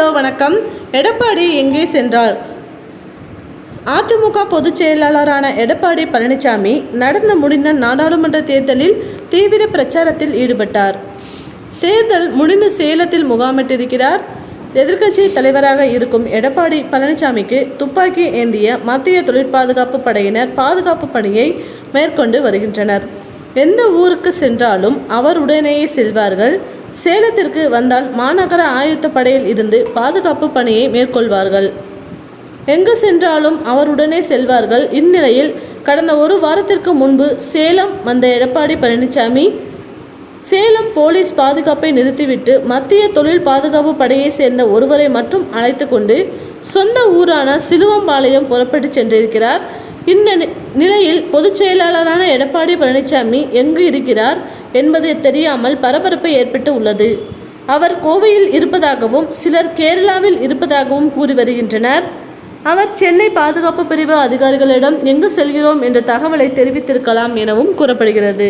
Hello வணக்கம். எடப்பாடி எங்கே சென்றார்? அதிமுக பொதுச் செயலாளரான எடப்பாடி பழனிசாமி நடந்து முடிந்த நாடாளுமன்ற தேர்தலில் தீவிர பிரச்சாரத்தில் ஈடுபட்டார். தேர்தல் முடிந்து சேலத்தில் முகாமிட்டிருக்கிறார். எதிர்க்கட்சி தலைவராக இருக்கும் எடப்பாடி பழனிசாமிக்கு துப்பாக்கி ஏந்திய மத்திய தொழிற்பாதுகாப்பு படையினர் பாதுகாப்பு பணியை மேற்கொண்டு வருகின்றனர். எந்த ஊருக்கு சென்றாலும் அவருடனேயே செல்வார்கள். சேலத்திற்கு வந்தால் மாநகர ஆயுத படையில் இருந்து பாதுகாப்பு பணியை மேற்கொள்வார்கள். எங்கு சென்றாலும் அவருடனே செல்வார்கள். இந்நிலையில் கடந்த ஒரு வாரத்திற்கு முன்பு சேலம் வந்த எடப்பாடி பழனிசாமி சேலம் போலீஸ் பாதுகாப்பை நிறுத்திவிட்டு மத்திய தொழில் பாதுகாப்பு படையை சேர்ந்த ஒருவரை மட்டும் அழைத்து கொண்டு சொந்த ஊரான சிலுவம்பாளையம் புறப்பட்டு சென்றிருக்கிறார். இந்த நிலையில் பொதுச் செயலாளரான எடப்பாடி பழனிசாமி எங்கு இருக்கிறார் என்பது தெரியாமல் பரபரப்பு ஏற்பட்டு உள்ளது. அவர் கோவையில் இருப்பதாகவும் சிலர் கேரளாவில் இருப்பதாகவும் கூறி வருகின்றனர். அவர் சென்னை பாதுகாப்பு பிரிவு அதிகாரிகளிடம் எங்கு செல்கிறோம் என்ற தகவலை தெரிவித்திருக்கலாம் எனவும் கூறப்படுகிறது.